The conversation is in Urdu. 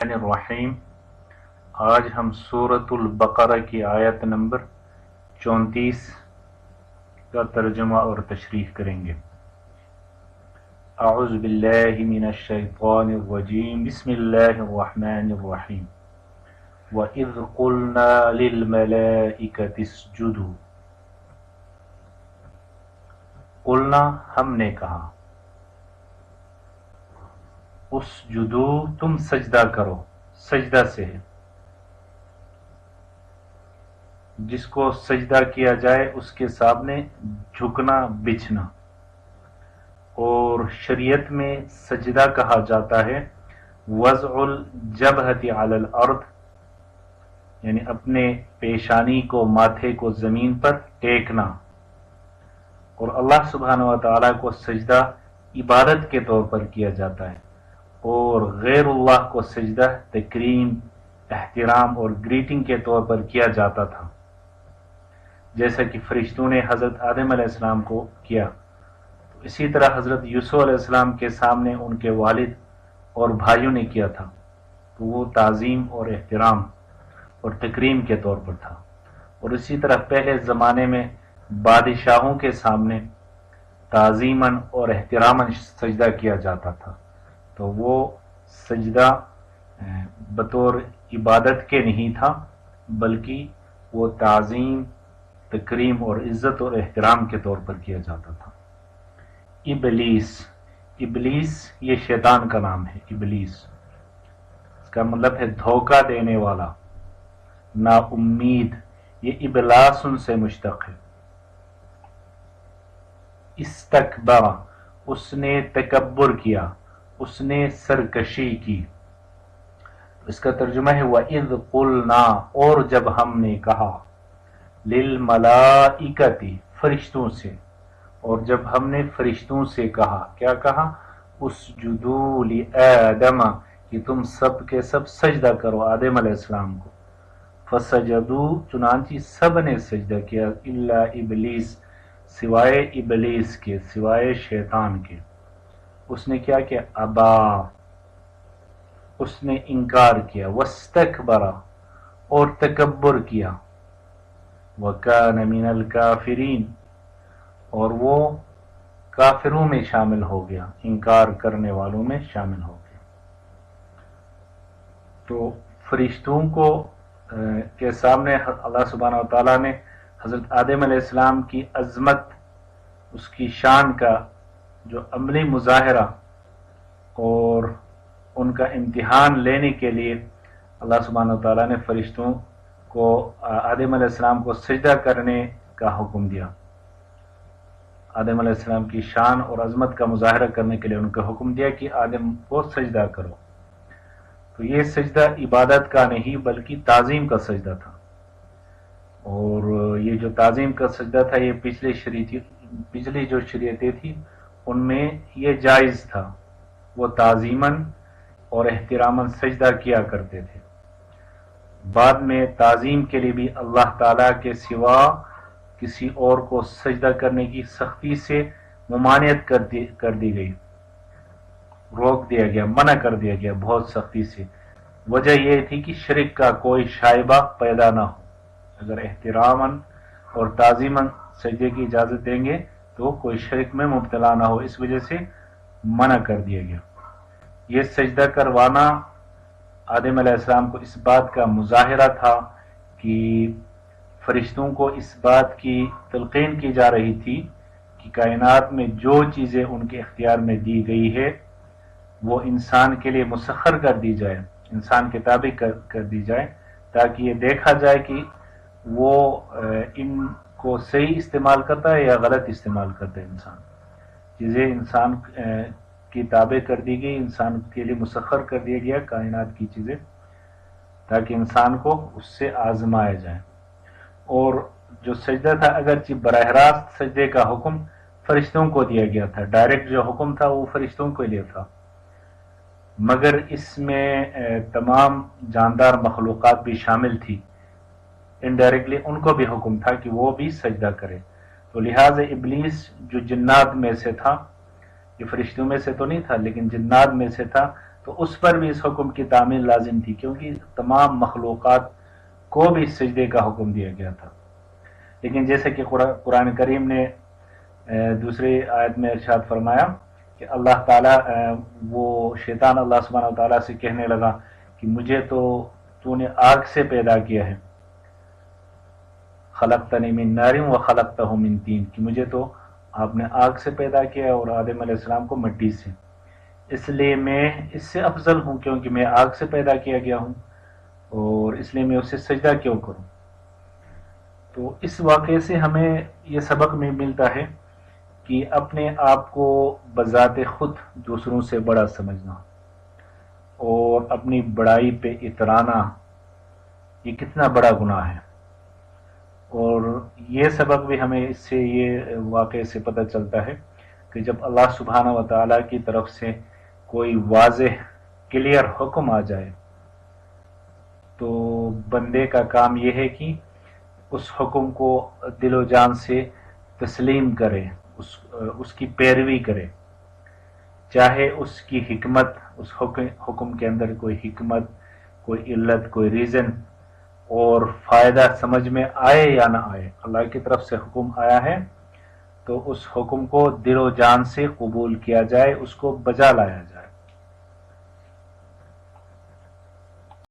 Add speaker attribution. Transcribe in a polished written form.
Speaker 1: الرحیم۔ آج ہم سورۃ البقرہ کی آیت نمبر 34 کا ترجمہ اور تشریح کریں گے۔ اعوذ باللہ من الشیطان الرجیم، بسم اللہ الرحمن الرحیم۔ وَإِذْ قُلْنَا لِلْمَلَائِكَةِ اسْجُدُوا، قلنا ہم نے کہا، اسجدو تم سجدہ کرو، سجدہ سے ہے جس کو سجدہ کیا جائے اس کے سامنے جھکنا بچھنا، اور شریعت میں سجدہ کہا جاتا ہے وضع الجبہۃ علی الارض، یعنی اپنے پیشانی کو، ماتھے کو زمین پر ٹیکنا، اور اللہ سبحانہ و تعالیٰ کو سجدہ عبادت کے طور پر کیا جاتا ہے، اور غیر اللہ کو سجدہ تکریم، احترام اور گریٹنگ کے طور پر کیا جاتا تھا، جیسا کہ فرشتوں نے حضرت آدم علیہ السلام کو کیا۔ اسی طرح حضرت یوسف علیہ السلام کے سامنے ان کے والد اور بھائیوں نے کیا تھا، تو وہ تعظیم اور احترام اور تکریم کے طور پر تھا۔ اور اسی طرح پہلے زمانے میں بادشاہوں کے سامنے تعظیماً اور احتراماً سجدہ کیا جاتا تھا، تو وہ سجدہ بطور عبادت کے نہیں تھا، بلکہ وہ تعظیم، تکریم اور عزت اور احترام کے طور پر کیا جاتا تھا۔ ابلیس یہ شیطان کا نام ہے۔ ابلیس اس کا مطلب ہے دھوکہ دینے والا، نا امید، یہ ابلاس سے مشتق ہے۔ استکبر، اس نے تکبر کیا، اس نے سرکشی کی۔ اس کا ترجمہ ہے وَإِذْ قُلْنَا، اور جب ہم نے کہا، لِلْمَلَائِكَةِ، فرشتوں سے، اور جب ہم نے فرشتوں سے کہا، کیا کہا؟ اسجدوا لآدم، کہ تم سب کے سب سجدہ کرو آدم علیہ السلام کو۔ فسجدوا، چنانچہ سب نے سجدہ کیا، الا ابلیس، سوائے ابلیس کے، سوائے شیطان کے۔ اس نے کیا کیا؟ ابا، اس نے انکار کیا، واستکبر، اور تکبر کیا، وکان من الکافرین، اور وہ کافروں میں شامل ہو گیا، انکار کرنے والوں میں شامل ہو گیا۔ تو فرشتوں کو کے سامنے اللہ سبحانہ و تعالیٰ نے حضرت آدم علیہ السلام کی عظمت، اس کی شان کا جو عملی مظاہرہ اور ان کا امتحان لینے کے لیے اللہ سبحانہ و تعالیٰ نے فرشتوں کو آدم علیہ السلام کو سجدہ کرنے کا حکم دیا۔ آدم علیہ السلام کی شان اور عظمت کا مظاہرہ کرنے کے لیے ان کو حکم دیا کہ آدم کو سجدہ کرو۔ تو یہ سجدہ عبادت کا نہیں بلکہ تعظیم کا سجدہ تھا، اور یہ جو تعظیم کا سجدہ تھا یہ پچھلی جو شریعتیں تھی ان میں یہ جائز تھا، وہ تعظیماً اور احتراماً سجدہ کیا کرتے تھے۔ بعد میں تعظیم کے لیے بھی اللہ تعالیٰ کے سوا کسی اور کو سجدہ کرنے کی سختی سے ممانعت کر دی گئی، روک دیا گیا، منع کر دیا گیا بہت سختی سے۔ وجہ یہ تھی کہ شرک کا کوئی شائبہ پیدا نہ ہو۔ اگر احتراماً اور تعظیماً سجدے کی اجازت دیں گے تو کوئی شرک میں مبتلا نہ ہو، اس وجہ سے منع کر دیا گیا۔ یہ سجدہ کروانا آدم علیہ السلام کو اس بات کا مظاہرہ تھا کہ فرشتوں کو اس بات کی تلقین کی جا رہی تھی کہ کائنات میں جو چیزیں ان کے اختیار میں دی گئی ہے وہ انسان کے لیے مسخر کر دی جائے، انسان کے تابع کر دی جائے، تاکہ یہ دیکھا جائے کہ وہ ان کو صحیح استعمال کرتا ہے یا غلط استعمال کرتا ہے۔ انسان چیزیں انسان کی تابع کر دی گئی، انسان کے لیے مسخر کر دیا گیا کائنات کی چیزیں، تاکہ انسان کو اس سے آزمایا جائے۔ اور جو سجدہ تھا اگرچہ براہ راست سجدے کا حکم فرشتوں کو دیا گیا تھا، ڈائریکٹ جو حکم تھا وہ فرشتوں کو لیے تھا، مگر اس میں تمام جاندار مخلوقات بھی شامل تھی، انڈائریکٹلی ان کو بھی حکم تھا کہ وہ بھی سجدہ کرے۔ تو لہٰذا ابلیس جو جنات میں سے تھا، یہ فرشتوں میں سے تو نہیں تھا لیکن جنات میں سے تھا، تو تو اس پر بھی اس حکم کی تعمیل لازم تھی، کیونکہ تمام مخلوقات کو بھی سجدے کا حکم دیا گیا تھا۔ لیکن جیسے کہ قرآن کریم نے دوسری آیت میں ارشاد فرمایا کہ اللہ تعالیٰ وہ شیطان اللہ سبحانہ و تعالیٰ سے کہنے لگا کہ مجھے تو نے آگ سے پیدا کیا ہے، خلقتنی من نار و خلقتہ من طین، کہ مجھے تو آپ نے آگ سے پیدا کیا اور آدم علیہ السلام کو مٹی سے، اس لیے میں اس سے افضل ہوں کیونکہ میں آگ سے پیدا کیا گیا ہوں، اور اس لیے میں اسے سجدہ کیوں کروں۔ تو اس واقعے سے ہمیں یہ سبق میں ملتا ہے کہ اپنے آپ کو بذات خود دوسروں سے بڑا سمجھنا اور اپنی بڑائی پہ اترانا یہ کتنا بڑا گناہ ہے۔ اور یہ سبق بھی ہمیں اس سے یہ واقعے سے پتہ چلتا ہے کہ جب اللہ سبحانہ و تعالیٰ کی طرف سے کوئی واضح کلیئر حکم آ جائے تو بندے کا کام یہ ہے کہ اس حکم کو دل و جان سے تسلیم کرے، اس کی پیروی کرے، چاہے اس کی حکمت، اس حکم کے اندر کوئی حکمت، کوئی علت، کوئی ریزن اور فائدہ سمجھ میں آئے یا نہ آئے، اللہ کی طرف سے حکم آیا ہے تو اس حکم کو دل و جان سے قبول کیا جائے، اس کو بجا لایا جائے۔